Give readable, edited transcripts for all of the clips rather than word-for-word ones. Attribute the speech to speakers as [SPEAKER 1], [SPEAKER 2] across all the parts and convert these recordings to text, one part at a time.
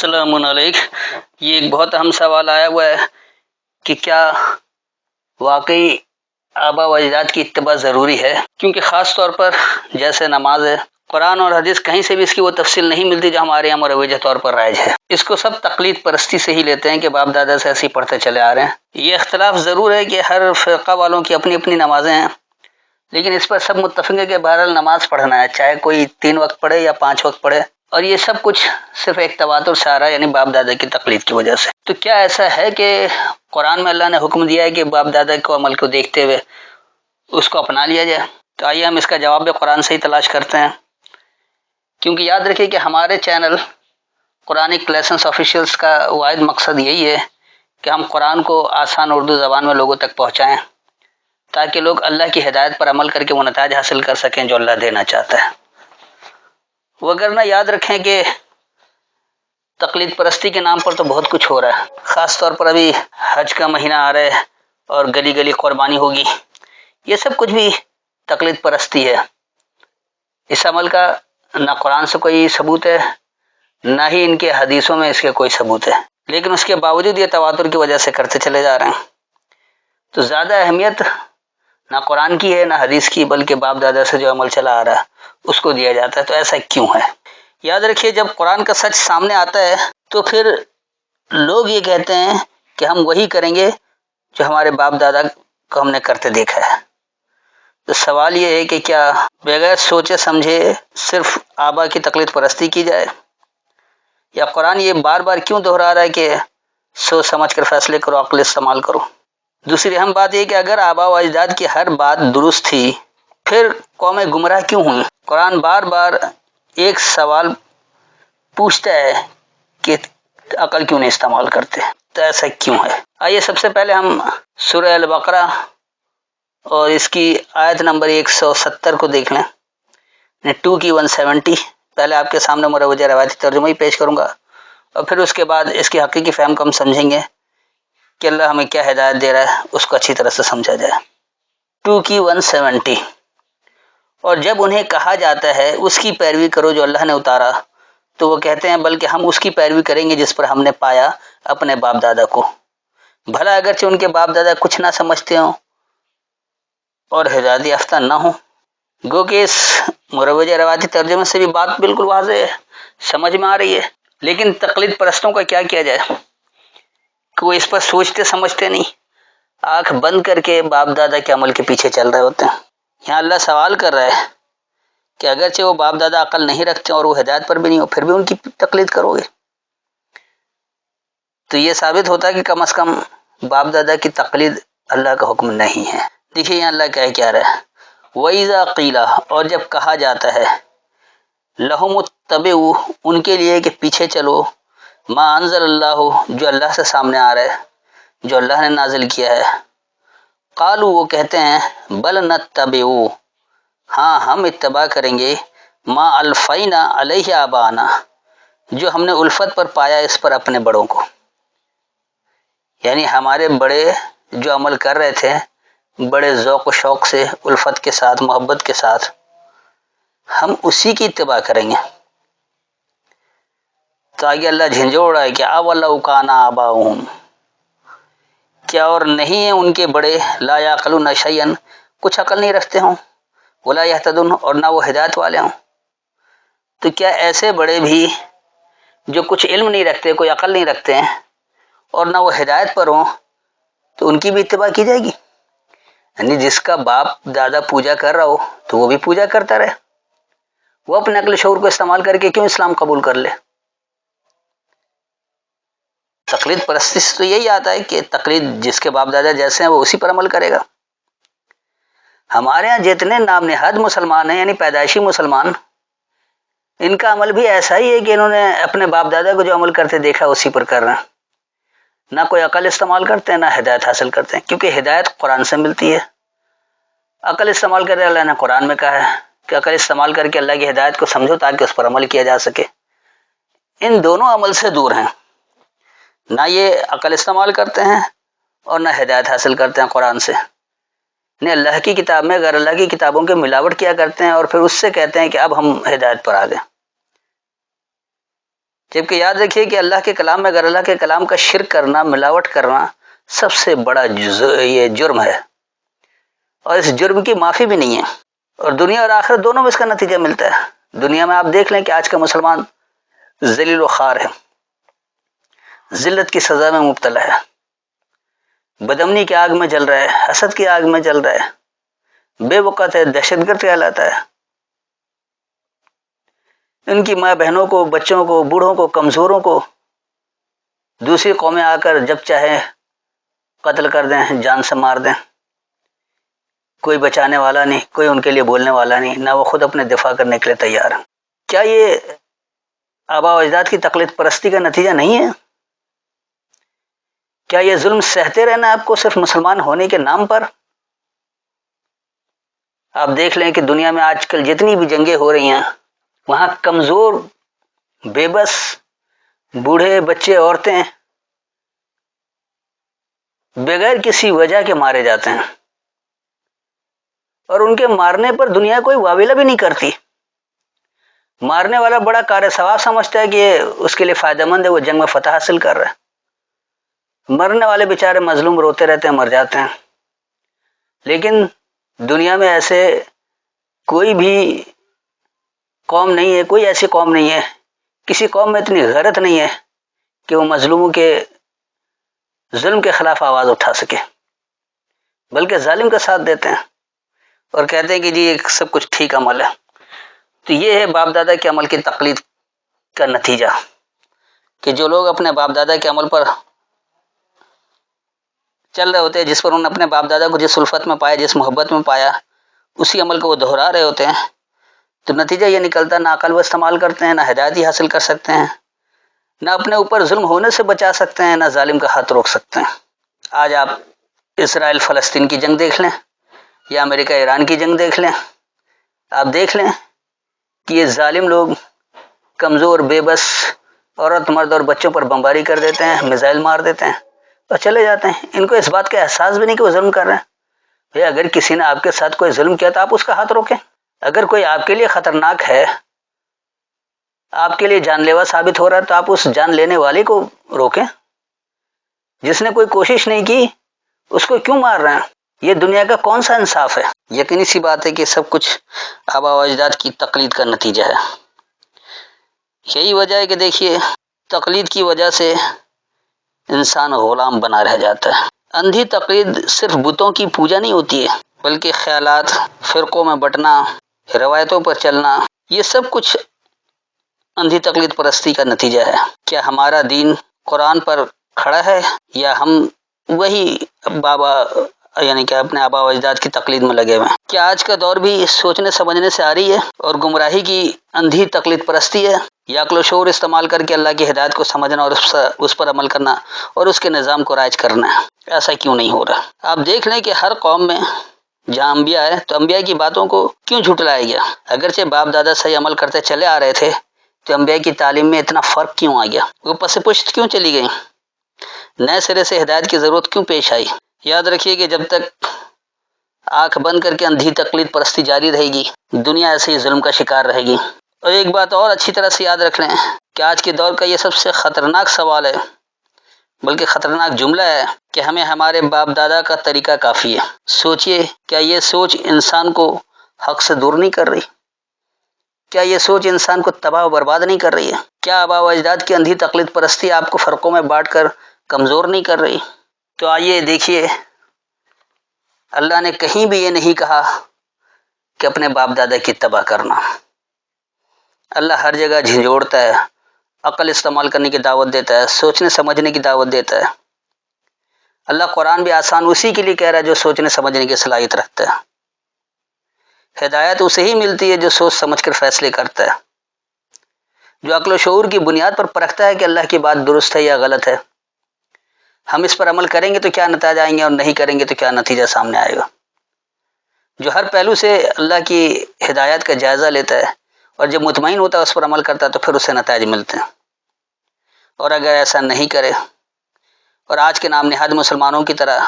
[SPEAKER 1] السلام علیکم۔ یہ ایک بہت اہم سوال آیا ہوا ہے کہ کیا واقعی آبا و اجداد کی اتباع ضروری ہے، کیونکہ خاص طور پر جیسے نماز ہے، قرآن اور حدیث کہیں سے بھی اس کی وہ تفصیل نہیں ملتی جو ہمارے یہاں مروجہ طور پر رائج ہے۔ اس کو سب تقلید پرستی سے ہی لیتے ہیں کہ باپ دادا سے ایسے ہی پڑھتے چلے آ رہے ہیں۔ یہ اختلاف ضرور ہے کہ ہر فرقہ والوں کی اپنی اپنی نمازیں ہیں، لیکن اس پر سب متفق ہے کہ بہرحال نماز پڑھنا ہے، چاہے کوئی 3 وقت پڑھے یا 5 وقت پڑھے، اور یہ سب کچھ صرف ایک تواتر سے آ رہا ہے، یعنی باپ دادا کی تقلید کی وجہ سے۔ تو کیا ایسا ہے کہ قرآن میں اللہ نے حکم دیا ہے کہ باپ دادا کو عمل کو دیکھتے ہوئے اس کو اپنا لیا جائے؟ تو آئیے ہم اس کا جواب بھی قرآن سے ہی تلاش کرتے ہیں، کیونکہ یاد رکھیے کہ ہمارے چینل قرآنک لیسنس آفیشیلز کا واحد مقصد یہی ہے کہ ہم قرآن کو آسان اردو زبان میں لوگوں تک پہنچائیں، تاکہ لوگ اللہ کی ہدایت پر عمل کر کے وہ نتائج حاصل کر سکیں جو اللہ دینا چاہتا ہے۔ وگرنہ یاد رکھیں کہ تقلید پرستی کے نام پر تو بہت کچھ ہو رہا ہے، خاص طور پر ابھی حج کا مہینہ آ رہا ہے اور گلی گلی قربانی ہوگی، یہ سب کچھ بھی تقلید پرستی ہے۔ اس عمل کا نہ قرآن سے کوئی ثبوت ہے، نہ ہی ان کے حدیثوں میں اس کے کوئی ثبوت ہے، لیکن اس کے باوجود یہ تواتر کی وجہ سے کرتے چلے جا رہے ہیں۔ تو زیادہ اہمیت نہ قرآن کی ہے نہ حدیث کی، بلکہ باپ دادا سے جو عمل چلا آ رہا ہے اس کو دیا جاتا ہے۔ تو ایسا کیوں ہے؟ یاد رکھیے جب قرآن کا سچ سامنے آتا ہے تو پھر لوگ یہ کہتے ہیں کہ ہم وہی کریں گے جو ہمارے باپ دادا کو ہم نے کرتے دیکھا ہے۔ تو سوال یہ ہے کہ کیا بغیر سوچے سمجھے صرف آبا کی تقلید پرستی کی جائے، یا قرآن یہ بار بار کیوں دہرا رہا ہے کہ سوچ سمجھ کر فیصلے کرو، عقل استعمال کرو؟ دوسری اہم بات یہ کہ اگر آبا و اجداد کی ہر بات درست تھی پھر قومیں گمراہ کیوں ہوئیں؟ قرآن بار بار ایک سوال پوچھتا ہے کہ عقل کیوں نہیں استعمال کرتے، تو ایسا کیوں ہے؟ آئیے سب سے پہلے ہم سورہ البقرہ اور اس کی آیت نمبر 170 کو دیکھ لیں، 2 کی 170۔ پہلے آپ کے سامنے مروجہ روایتی ترجمہ ہی پیش کروں گا، اور پھر اس کے بعد اس کی حقیقی فہم کو ہم سمجھیں گے کہ اللہ ہمیں کیا ہدایت دے رہا ہے، اس کو اچھی طرح سے سمجھا جائے۔ 2 کی 170۔ اور جب انہیں کہا جاتا ہے اس کی پیروی کرو جو اللہ نے اتارا، تو وہ کہتے ہیں بلکہ ہم اس کی پیروی کریں گے جس پر ہم نے پایا اپنے باپ دادا کو، بھلا اگرچہ ان کے باپ دادا کچھ نہ سمجھتے ہوں اور ہدایت یافتہ نہ ہوں۔ گو کہ اس مروجہ روایتی ترجمے سے بھی بات بالکل واضح ہے، سمجھ میں آ رہی ہے، لیکن تقلید پرستوں کا کیا کیا جائے کہ وہ اس پر سوچتے سمجھتے نہیں، آنکھ بند کر کے باپ دادا کے عمل کے پیچھے چل رہے ہوتے ہیں۔ یہاں اللہ سوال کر رہا ہے کہ اگرچہ وہ باپ دادا عقل نہیں رکھتے اور وہ ہدایت پر بھی نہیں ہو، پھر بھی ان کی تقلید کرو گے؟ تو یہ ثابت ہوتا ہے کہ کم از کم باپ دادا کی تقلید اللہ کا حکم نہیں ہے۔ دیکھیے یہاں اللہ کیا رہا ہے، وَإِذَا قِيلَ، اور جب کہا جاتا ہے، لَهُمُ اتَّبِعُوا، ان کے لیے کہ پیچھے چلو، مَا أَنزَلَ اللَّهُ، جو اللہ سے سامنے آ رہا ہے، جو اللہ نے نازل کیا ہے، قالوا، وہ کہتے ہیں، بل نتبعو، ہاں ہم اتباع کریں گے، ما الفینا علیہ آبانا، جو ہم نے الفت پر پایا اس پر اپنے بڑوں کو، یعنی ہمارے بڑے جو عمل کر رہے تھے بڑے ذوق و شوق سے، الفت کے ساتھ، محبت کے ساتھ، ہم اسی کی اتباع کریں گے۔ تو آگے اللہ جھنجھوڑ رہا ہے کہ اولو کان آباؤہم، کیا اور نہیں ہیں ان کے بڑے، لا یعقلون شیئا، کچھ عقل نہیں رکھتے ہوں، ولا یہتدون، اور نہ وہ ہدایت والے ہوں؟ تو کیا ایسے بڑے بھی جو کچھ علم نہیں رکھتے، کوئی عقل نہیں رکھتے ہیں اور نہ وہ ہدایت پر ہوں، تو ان کی بھی اتباع کی جائے گی؟ یعنی جس کا باپ دادا پوجا کر رہا ہو تو وہ بھی پوجا کرتا رہے، وہ اپنے عقل شعور کو استعمال کر کے کیوں اسلام قبول کر لے؟ تقلید پرستی سے تو یہی آتا ہے کہ تقلید جس کے باپ دادا جیسے ہیں وہ اسی پر عمل کرے گا۔ ہمارے ہاں جتنے نام نہاد مسلمان ہیں، یعنی پیدائشی مسلمان، ان کا عمل بھی ایسا ہی ہے کہ انہوں نے اپنے باپ دادا کو جو عمل کرتے دیکھا اسی پر کر رہے ہیں، نہ کوئی عقل استعمال کرتے ہیں نہ ہدایت حاصل کرتے ہیں، کیونکہ ہدایت قرآن سے ملتی ہے۔ عقل استعمال کرتے اللہ نے قرآن میں کہا ہے کہ عقل استعمال کر کے اللہ کی ہدایت کو سمجھو تاکہ اس پر عمل کیا جا سکے۔ ان دونوں عمل سے دور ہیں، نہ یہ عقل استعمال کرتے ہیں اور نہ ہدایت حاصل کرتے ہیں قرآن سے، نے اللہ کی کتاب میں غیر اللہ کی کتابوں کے ملاوٹ کیا کرتے ہیں اور پھر اس سے کہتے ہیں کہ اب ہم ہدایت پر آ گئے۔ جبکہ یاد رکھیے کہ اللہ کے کلام میں اگر اللہ کے کلام کا شرک کرنا، ملاوٹ کرنا سب سے بڑا یہ جرم ہے، اور اس جرم کی معافی بھی نہیں ہے، اور دنیا اور آخرت دونوں میں اس کا نتیجہ ملتا ہے۔ دنیا میں آپ دیکھ لیں کہ آج کا مسلمان ذلیل و خوار ہے، ذلت کی سزا میں مبتلا ہے، بدامنی کی آگ میں جل رہا ہے، حسد کی آگ میں جل رہا ہے، بے وقت ہے، دہشت گرد کہلاتا ہے۔ ان کی ماں بہنوں کو، بچوں کو، بوڑھوں کو، کمزوروں کو دوسری قومیں آ کر جب چاہے قتل کر دیں، جان سے مار دیں، کوئی بچانے والا نہیں، کوئی ان کے لیے بولنے والا نہیں، نہ وہ خود اپنے دفاع کرنے کے لیے تیار ہیں۔ کیا یہ آبا و اجداد کی تقلید پرستی کا نتیجہ نہیں ہے؟ کیا یہ ظلم سہتے رہنا آپ کو صرف مسلمان ہونے کے نام پر؟ آپ دیکھ لیں کہ دنیا میں آج کل جتنی بھی جنگیں ہو رہی ہیں، وہاں کمزور، بے بس، بوڑھے، بچے، عورتیں بغیر کسی وجہ کے مارے جاتے ہیں، اور ان کے مارنے پر دنیا کوئی واویلا بھی نہیں کرتی۔ مارنے والا بڑا کار ثواب سمجھتا ہے کہ یہ اس کے لیے فائدہ مند ہے، وہ جنگ میں فتح حاصل کر رہا ہے۔ مرنے والے بیچارے مظلوم روتے رہتے ہیں، مر جاتے ہیں۔ لیکن دنیا میں ایسے کوئی بھی قوم نہیں ہے، کوئی ایسی قوم نہیں ہے، کسی قوم میں اتنی غیرت نہیں ہے کہ وہ مظلوموں کے ظلم کے خلاف آواز اٹھا سکے، بلکہ ظالم کا ساتھ دیتے ہیں اور کہتے ہیں کہ جی یہ سب کچھ ٹھیک عمل ہے۔ تو یہ ہے باپ دادا کے عمل کی تقلید کا نتیجہ، کہ جو لوگ اپنے باپ دادا کے عمل پر چل رہے ہوتے ہیں، جس پر انہوں نے اپنے باپ دادا کو جس الفت میں پایا، جس محبت میں پایا، اسی عمل کو وہ دہرا رہے ہوتے ہیں، تو نتیجہ یہ نکلتا نہ عقل و استعمال کرتے ہیں، نہ ہدایت حاصل کر سکتے ہیں، نہ اپنے اوپر ظلم ہونے سے بچا سکتے ہیں، نہ ظالم کا ہاتھ روک سکتے ہیں۔ آج آپ اسرائیل فلسطین کی جنگ دیکھ لیں، یا امریکہ ایران کی جنگ دیکھ لیں، آپ دیکھ لیں کہ یہ ظالم لوگ کمزور، بے بس عورت، مرد اور بچوں پر بمباری کر دیتے ہیں، میزائل مار دیتے ہیں اور چلے جاتے ہیں۔ ان کو اس بات کا احساس بھی نہیں کہ وہ ظلم کر رہے ہیں۔ بھئی اگر کسی نے آپ کے ساتھ کوئی ظلم کیا تو آپ اس کا ہاتھ روکیں۔ اگر کوئی آپ کے لیے خطرناک ہے، آپ کے لیے جان لیوا ثابت ہو رہا ہے، تو آپ اس جان لینے والے کو روکیں۔ جس نے کوئی کوشش نہیں کی اس کو کیوں مار رہے ہیں؟ یہ دنیا کا کون سا انصاف ہے؟ یقینی سی بات ہے کہ سب کچھ آبا و اجداد کی تقلید کا نتیجہ ہے۔ یہی وجہ ہے کہ دیکھیے تقلید کی وجہ سے انسان غلام بنا رہ جاتا ہے۔ اندھی تقلید صرف بتوں کی پوجا نہیں ہوتی ہے، بلکہ خیالات، فرقوں میں بٹنا، روایتوں پر چلنا، یہ سب کچھ اندھی تقلید پرستی کا نتیجہ ہے۔ کیا ہمارا دین قرآن پر کھڑا ہے، یا ہم وہی بابا یعنی کہ اپنے آبا و اجداد کی تقلید میں لگے ہوئے ہیں؟ کیا آج کا دور بھی سوچنے سمجھنے سے آ رہی ہے اور گمراہی کی اندھی تقلید پرستی ہے، یا عقل و شعور استعمال کر کے اللہ کی ہدایت کو سمجھنا اور اس پر عمل کرنا اور اس کے نظام کو رائج کرنا ہے؟ ایسا کیوں نہیں ہو رہا؟ آپ دیکھ لیں کہ ہر قوم میں جہاں انبیاء ہے تو انبیاء کی باتوں کو کیوں جھٹلایا گیا؟ اگرچہ باپ دادا صحیح عمل کرتے چلے آ رہے تھے، تو انبیاء کی تعلیم میں اتنا فرق کیوں آ گیا؟ وہ پس پشت کیوں چلی گئی؟ نئے سرے سے ہدایت کی ضرورت کیوں پیش آئی؟ یاد رکھیے کہ جب تک آنکھ بند کر کے اندھی تقلید پرستی جاری رہے گی، دنیا ایسے ہی ظلم کا شکار رہے گی۔ اور ایک بات اور اچھی طرح سے یاد رکھ لیں کہ آج کے دور کا یہ سب سے خطرناک سوال ہے، بلکہ خطرناک جملہ ہے، کہ ہمیں ہمارے باپ دادا کا طریقہ کافی ہے۔ سوچئے، کیا یہ سوچ انسان کو حق سے دور نہیں کر رہی؟ کیا یہ سوچ انسان کو تباہ و برباد نہیں کر رہی ہے؟ کیا آبا و اجداد کی اندھی تقلید پرستی آپ کو فرقوں میں بانٹ کر کمزور نہیں کر رہی؟ تو آئیے دیکھیے، اللہ نے کہیں بھی یہ نہیں کہا کہ اپنے باپ دادا کی اتباع کرنا۔ اللہ ہر جگہ جھنجھوڑتا ہے، عقل استعمال کرنے کی دعوت دیتا ہے، سوچنے سمجھنے کی دعوت دیتا ہے۔ اللہ قرآن بھی آسان اسی کے لیے کہہ رہا ہے جو سوچنے سمجھنے کی صلاحیت رکھتا ہے۔ ہدایت اسے ہی ملتی ہے جو سوچ سمجھ کر فیصلے کرتا ہے، جو عقل و شعور کی بنیاد پر پرکھتا ہے کہ اللہ کی بات درست ہے یا غلط ہے، ہم اس پر عمل کریں گے تو کیا نتائج آئیں گے اور نہیں کریں گے تو کیا نتیجہ سامنے آئے گا، جو ہر پہلو سے اللہ کی ہدایت کا جائزہ لیتا ہے اور جب مطمئن ہوتا ہے اس پر عمل کرتا ہے تو پھر اسے نتائج ملتے ہیں۔ اور اگر ایسا نہیں کرے اور آج کے نام نہاد مسلمانوں کی طرح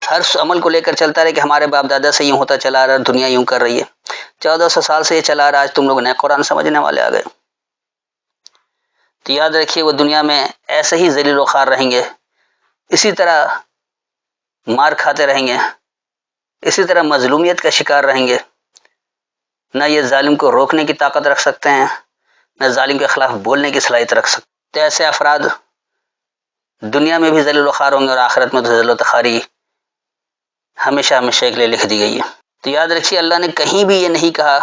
[SPEAKER 1] ہر عمل کو لے کر چلتا رہے کہ ہمارے باپ دادا سے یوں ہوتا چلا رہا ہے، دنیا یوں کر رہی ہے، 1400 سال سے یہ چلا رہا، آج تم لوگ نئے قرآن سمجھنے والے آ گئے، تو یاد رکھیے وہ دنیا میں ایسے ہی ذلیل و خوار رہیں گے، اسی طرح مار کھاتے رہیں گے، اسی طرح مظلومیت کا شکار رہیں گے، نہ یہ ظالم کو روکنے کی طاقت رکھ سکتے ہیں، نہ ظالم کے خلاف بولنے کی صلاحیت رکھ سکتے. تو ایسے افراد دنیا میں بھی ذلیل و خوار ہوں گے اور آخرت میں تو ذل و تخاری ہمیشہ ہمیشہ کے لیے لکھ دی گئی ہے. تو یاد رکھیے اللہ نے کہیں بھی یہ نہیں کہا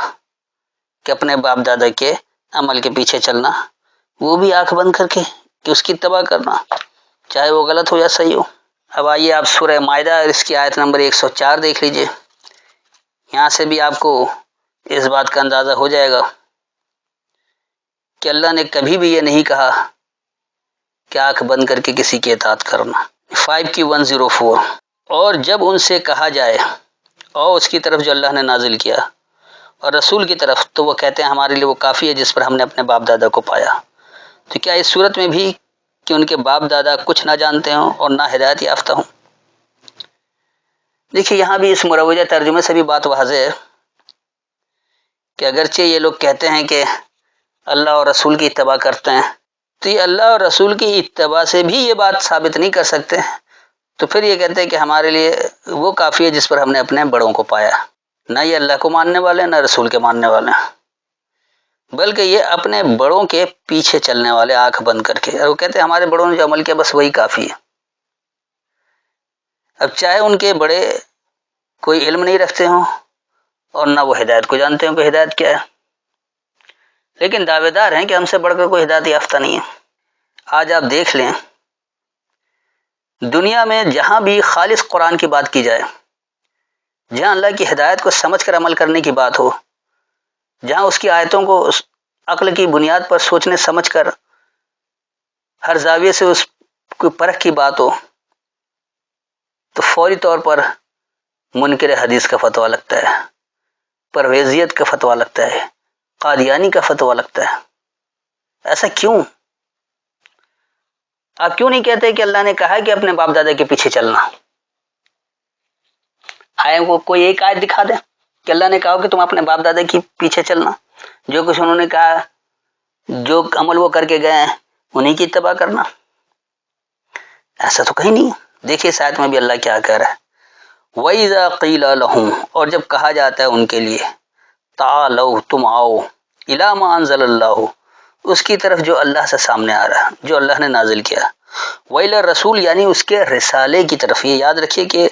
[SPEAKER 1] کہ اپنے باپ دادا کے عمل کے پیچھے چلنا، وہ بھی آنکھ بند کر کے کہ اس کی اتباع کرنا، چاہے وہ غلط ہو یا صحیح ہو. اب آئیے آپ سورہ مائدہ اس کی آیت نمبر 104 دیکھ لیجئے. یہاں سے بھی آپ کو اس بات کا اندازہ ہو جائے گا کہ اللہ نے کبھی بھی یہ نہیں کہا کہ آنکھ بند کر کے کسی کی اطاعت کرنا. 5Q104. اور جب ان سے کہا جائے اور اس کی طرف جو اللہ نے نازل کیا اور رسول کی طرف، تو وہ کہتے ہیں ہمارے لیے وہ کافی ہے جس پر ہم نے اپنے باپ دادا کو پایا. تو کیا اس صورت میں بھی کہ ان کے باپ دادا کچھ نہ جانتے ہوں اور نہ ہدایت یافتہ ہوں؟ دیکھیے یہاں بھی اس مروجہ ترجمے سے بھی بات واضح ہے کہ اگرچہ یہ لوگ کہتے ہیں کہ اللہ اور رسول کی اتباع کرتے ہیں، تو یہ اللہ اور رسول کی اتباع سے بھی یہ بات ثابت نہیں کر سکتے، تو پھر یہ کہتے ہیں کہ ہمارے لیے وہ کافی ہے جس پر ہم نے اپنے بڑوں کو پایا. نہ یہ اللہ کو ماننے والے نہ رسول کے ماننے والے، بلکہ یہ اپنے بڑوں کے پیچھے چلنے والے آنکھ بند کر کے. اور وہ کہتے ہیں ہمارے بڑوں نے جو عمل کیا بس وہی کافی ہے. اب چاہے ان کے بڑے کوئی علم نہیں رکھتے ہوں اور نہ وہ ہدایت کو جانتے ہوں کہ ہدایت کیا ہے، لیکن دعوے دار ہیں کہ ہم سے بڑھ کر کوئی ہدایت یافتہ نہیں ہے. آج آپ دیکھ لیں دنیا میں جہاں بھی خالص قرآن کی بات کی جائے، جہاں اللہ کی ہدایت کو سمجھ کر عمل کرنے کی بات ہو، جہاں اس کی آیتوں کو عقل کی بنیاد پر سوچنے سمجھ کر ہر زاویے سے اس کی پرکھ کی بات ہو، تو فوری طور پر منکر حدیث کا فتویٰ لگتا ہے، پرویزیت کا فتویٰ لگتا ہے، قادیانی کا فتویٰ لگتا ہے. ایسا کیوں؟ آپ کیوں نہیں کہتے کہ اللہ نے کہا کہ اپنے باپ دادا کے پیچھے چلنا؟ آئے وہ کوئی ایک آیت دکھا دیں کہ اللہ نے کہا کہ تم اپنے باپ دادا کے پیچھے چلنا، جو کچھ انہوں نے کہا، جو عمل وہ کر کے گئے ہیں انہی کی اتباع کرنا. ایسا تو کہیں نہیں. دیکھیے اس آیت میں بھی اللہ کیا کہہ رہا ہے، وَإِذَا قِيلَ لَهُمْ، اور جب کہا جاتا ہے ان کے لیے، تعالوا، تم آؤ، إِلَى مَا أَنزَلَ اللَّهُ، اس کی طرف جو اللہ سے سامنے آ رہا ہے، جو اللہ نے نازل کیا، وَإِلَى الرَّسُولِ، یعنی اس کے رسالے کی طرف. یہ یاد رکھیے کہ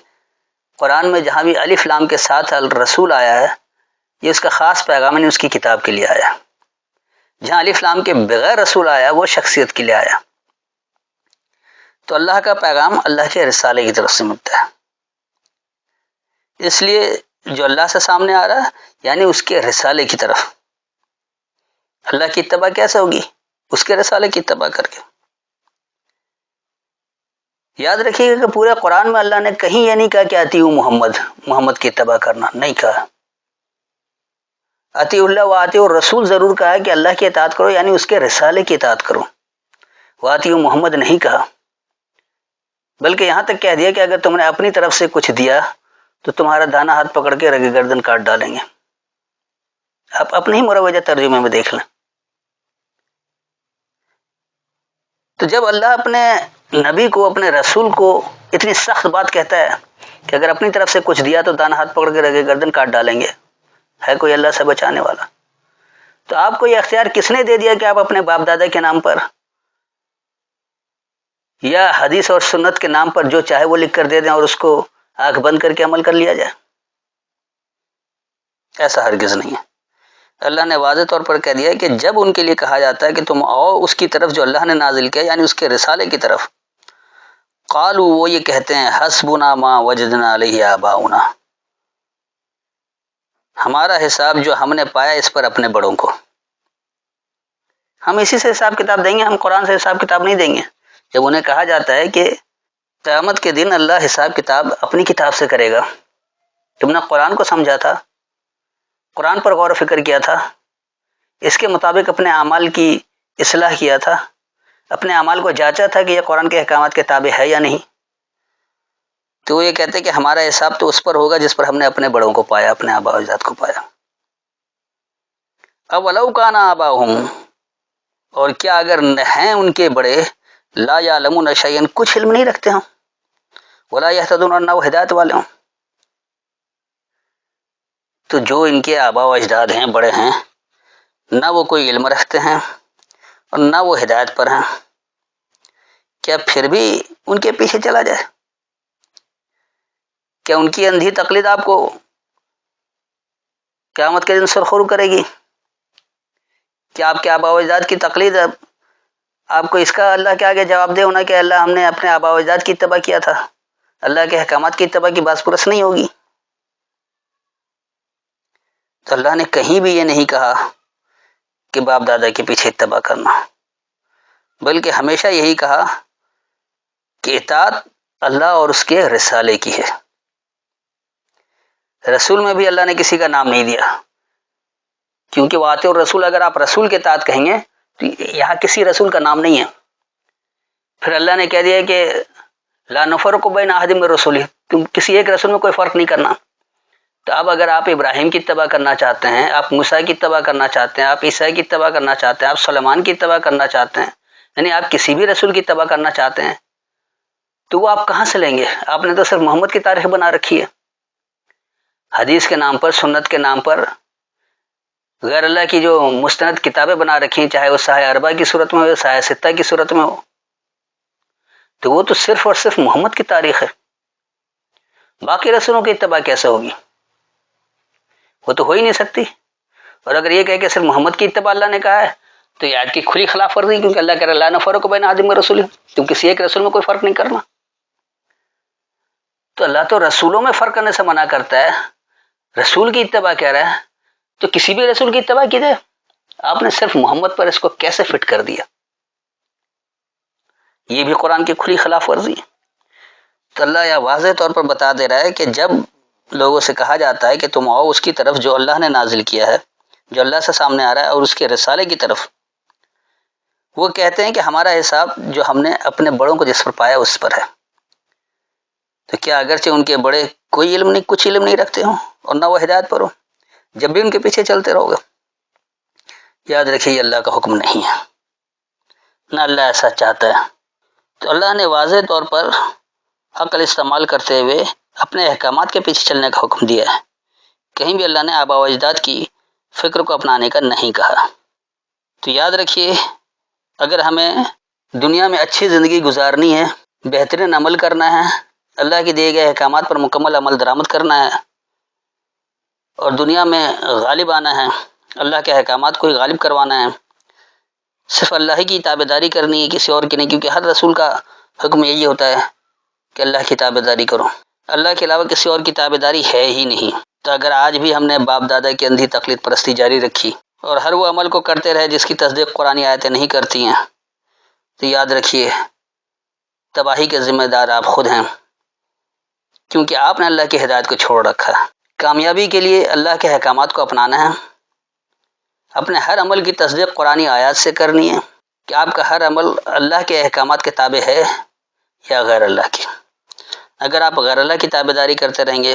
[SPEAKER 1] قرآن میں جہاں بھی الف لام کے ساتھ الرسول آیا ہے، یہ اس کا خاص پیغام نہیں، اس کی کتاب کے لیے آیا. جہاں الف لام کے بغیر رسول آیا وہ شخصیت کے لیے آیا. تو اللہ کا پیغام اللہ کے رسالے کی طرف سے ملتا ہے، اس لیے جو اللہ سے سامنے آ رہا ہے یعنی اس کے رسالے کی طرف. اللہ کی اتباع کیسے ہوگی؟ اس کے رسالے کی اتباع کر کے. یاد رکھیے گا کہ پورے قرآن میں اللہ نے کہیں یہ نہیں کہا کہ اطیعوا محمد کی اتباع کرنا، نہیں کہا. اطیعوا اللہ و اطیعوا الرسول ضرور کہا ہے کہ اللہ کی اطاعت کرو یعنی اس کے رسالے کی اطاعت کرو. واطیعوا محمد نہیں کہا، بلکہ یہاں تک کہہ دیا کہ اگر تم نے اپنی طرف سے کچھ دیا تو تمہارا دانا ہاتھ پکڑ کے رگ گردن کاٹ ڈالیں گے. آپ اپنے ہی مروجہ ترجمے میں دیکھ لیں. تو جب اللہ اپنے نبی کو، اپنے رسول کو اتنی سخت بات کہتا ہے کہ اگر اپنی طرف سے کچھ دیا تو دانا ہاتھ پکڑ کے رگ گردن کاٹ ڈالیں گے، ہے کوئی اللہ سے بچانے والا؟ تو آپ کو یہ اختیار کس نے دے دیا کہ آپ اپنے باپ دادا کے نام پر یا حدیث اور سنت کے نام پر جو چاہے وہ لکھ کر دے دیں اور اس کو آنکھ بند کر کے عمل کر لیا جائے؟ ایسا ہرگز نہیں ہے. اللہ نے واضح طور پر کہہ دیا کہ جب ان کے لیے کہا جاتا ہے کہ تم آؤ اس کی طرف جو اللہ نے نازل کیا یعنی اس کے رسالے کی طرف، قالوا، وہ یہ کہتے ہیں، حسبنا ما وجدنا علیہ آباؤنا، ہمارا حساب جو ہم نے پایا اس پر اپنے بڑوں کو، ہم اسی سے حساب کتاب دیں گے، ہم قرآن سے حساب کتاب نہیں دیں گے. جب انہیں کہا جاتا ہے کہ قیامت کے دن اللہ حساب کتاب اپنی کتاب سے کرے گا، تم نے قرآن کو سمجھا تھا، قرآن پر غور و فکر کیا تھا، اس کے مطابق اپنے اعمال کی اصلاح کیا تھا، اپنے اعمال کو جانچا تھا کہ یہ قرآن کے احکامات کے تابع ہے یا نہیں، تو وہ یہ کہتے ہیں کہ ہمارا حساب تو اس پر ہوگا جس پر ہم نے اپنے بڑوں کو پایا، اپنے آباء و اجداد کو پایا. اولو کان آباؤہم، اور کیا اگر ہیں ان کے بڑے لا یعلمون شیئا کچھ علم نہیں رکھتے ہوں، ولا یہتدون اور نہ وہ ہدایت والے ہوں؟ تو جو ان کے آبا و اجداد ہیں، بڑے ہیں، نہ وہ کوئی علم رکھتے ہیں اور نہ وہ ہدایت پر ہیں، کیا پھر بھی ان کے پیچھے چلا جائے؟ کیا ان کی اندھی تقلید آپ کو قیامت کے دن سرخرو کرے گی؟ کیا آپ کے آبا و اجداد کی تقلید آپ کو اس کا اللہ کے آگے جواب دے ہونا کہ اللہ ہم نے اپنے آبا و اجداد کی اتباع کیا تھا، اللہ کے احکامات کی اتباع کی باس پرس نہیں ہوگی؟ تو اللہ نے کہیں بھی یہ نہیں کہا کہ باپ دادا کے پیچھے اتباع کرنا، بلکہ ہمیشہ یہی کہا کہ اطاعت اللہ اور اس کے رسالے کی ہے۔ رسول میں بھی اللہ نے کسی کا نام نہیں دیا، کیونکہ واطع الرسول، اگر آپ رسول کے اطاعت کہیں گے تو یہاں کسی رسول کا نام نہیں ہے۔ پھر اللہ نے کہہ دیا کہ لا نفرق بین احد من رسولہ، تم کسی ایک رسول میں کوئی فرق نہیں کرنا۔ تو اب اگر آپ ابراہیم کی اتباع کرنا چاہتے ہیں، آپ موسیٰ کی اتباع کرنا چاہتے ہیں، آپ عیسیٰ کی اتباع کرنا چاہتے ہیں، آپ سلیمان کی اتباع کرنا چاہتے ہیں، یعنی آپ کسی بھی رسول کی اتباع کرنا چاہتے ہیں، تو وہ آپ کہاں سے لیں گے؟ آپ نے تو صرف محمد کی تاریخ بنا رکھی ہے۔ حدیث کے نام پر، سنت کے نام پر غیر اللہ کی جو مستند کتابیں بنا رکھی ہیں، چاہے وہ صحیح اربع کی صورت میں ہو، صحیح ستہ کی صورت میں ہو، تو وہ تو صرف اور صرف محمد کی تاریخ ہے، باقی رسولوں کی اتباع کیسے ہوگی؟ وہ تو ہو ہی نہیں سکتی۔ اور اگر یہ کہے کہ صرف محمد کی اتباع اللہ نے کہا ہے تو یہ آیت کی کھلی خلاف ورزی، کیونکہ اللہ کہہ رہا ہے لا نفرق بین احد من رسولہ، تم کسی ایک رسول میں کوئی فرق نہیں کرنا۔ تو اللہ تو رسولوں میں فرق کرنے سے منع کرتا ہے، رسول کی اتباع کہہ رہا ہے، تو کسی بھی رسول کی اتباع کی جائے۔ آپ نے صرف محمد پر اس کو کیسے فٹ کر دیا؟ یہ بھی قرآن کی کھلی خلاف ورزی ہے۔ تو اللہ یہ واضح طور پر بتا دے رہا ہے کہ جب لوگوں سے کہا جاتا ہے کہ تم آؤ اس کی طرف جو اللہ نے نازل کیا ہے، جو اللہ سے سامنے آ رہا ہے، اور اس کے رسالے کی طرف، وہ کہتے ہیں کہ ہمارا حساب جو ہم نے اپنے بڑوں کو جس پر پایا اس پر ہے۔ تو کیا اگرچہ ان کے بڑے کوئی علم نہیں، کچھ علم نہیں رکھتے ہوں اور نہ وہ ہدایت پر ہو، جب بھی ان کے پیچھے چلتے رہو گے؟ یاد رکھیے یہ اللہ کا حکم نہیں ہے، نہ اللہ ایسا چاہتا ہے۔ تو اللہ نے واضح طور پر عقل استعمال کرتے ہوئے اپنے احکامات کے پیچھے چلنے کا حکم دیا ہے، کہیں بھی اللہ نے آبا و اجداد کی فکر کو اپنانے کا نہیں کہا۔ تو یاد رکھیے اگر ہمیں دنیا میں اچھی زندگی گزارنی ہے، بہترین عمل کرنا ہے، اللہ کے دیے گئے احکامات پر مکمل عمل درآمد کرنا ہے، اور دنیا میں غالب آنا ہے، اللہ کے احکامات کو ہی غالب کروانا ہے، صرف اللہ ہی کی تابعداری کرنی ہے، کسی اور کی نہیں، کیونکہ ہر رسول کا حکم یہی ہوتا ہے کہ اللہ کی تابعداری کرو، اللہ کے علاوہ کسی اور کی تابعداری ہے ہی نہیں۔ تو اگر آج بھی ہم نے باپ دادا کی اندھی تقلید پرستی جاری رکھی اور ہر وہ عمل کو کرتے رہے جس کی تصدیق قرآنی آیتیں نہیں کرتی ہیں، تو یاد رکھیے تباہی کے ذمہ دار آپ خود ہیں، کیونکہ آپ نے اللہ کی ہدایت کو چھوڑ رکھا ہے۔ کامیابی کے لیے اللہ کے احکامات کو اپنانا ہے، اپنے ہر عمل کی تصدیق قرآنی آیات سے کرنی ہے کہ آپ کا ہر عمل اللہ کے احکامات کے تابع ہے یا غیر اللہ کی۔ اگر آپ غیر اللہ کی تابعداری کرتے رہیں گے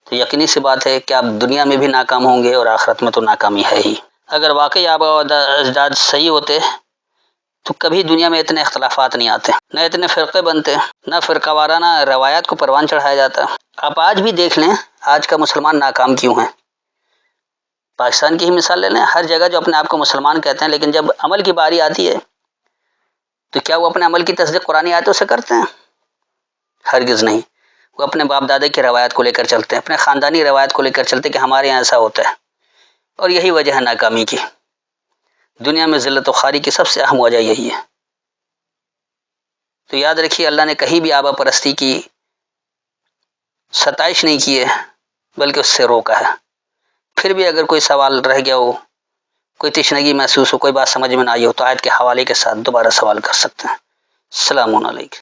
[SPEAKER 1] تو یقینی سی بات ہے کہ آپ دنیا میں بھی ناکام ہوں گے اور آخرت میں تو ناکامی ہے ہی۔ اگر واقعی آبا و اجداد صحیح ہوتے تو کبھی دنیا میں اتنے اختلافات نہیں آتے، نہ اتنے فرقے بنتے، نہ فرقہ وارانہ روایات کو پروان چڑھایا جاتا۔ آپ آج بھی دیکھ لیں آج کا مسلمان ناکام کیوں ہیں۔ پاکستان کی ہی مثال لے لیں، ہر جگہ جو اپنے آپ کو مسلمان کہتے ہیں، لیکن جب عمل کی باری آتی ہے تو کیا وہ اپنے عمل کی تصدیق قرآنی آیتوں سے کرتے ہیں؟ ہرگز نہیں۔ وہ اپنے باپ دادا کی روایت کو لے کر چلتے ہیں، اپنے خاندانی روایت کو لے کر چلتے کہ ہمارے یہاں ایسا ہوتا ہے، اور یہی وجہ ہے ناکامی کی۔ دنیا میں ذلت و خواری کی سب سے اہم وجہ یہی ہے۔ تو یاد رکھیے اللہ نے کہیں بھی آبا پرستی کی ستائش نہیں کی ہے، بلکہ اس سے روکا ہے۔ پھر بھی اگر کوئی سوال رہ گیا ہو، کوئی تشنگی محسوس ہو، کوئی بات سمجھ میں نہ آئی ہو، تو آیت کے حوالے کے ساتھ دوبارہ سوال کر سکتے ہیں۔ السلام علیکم۔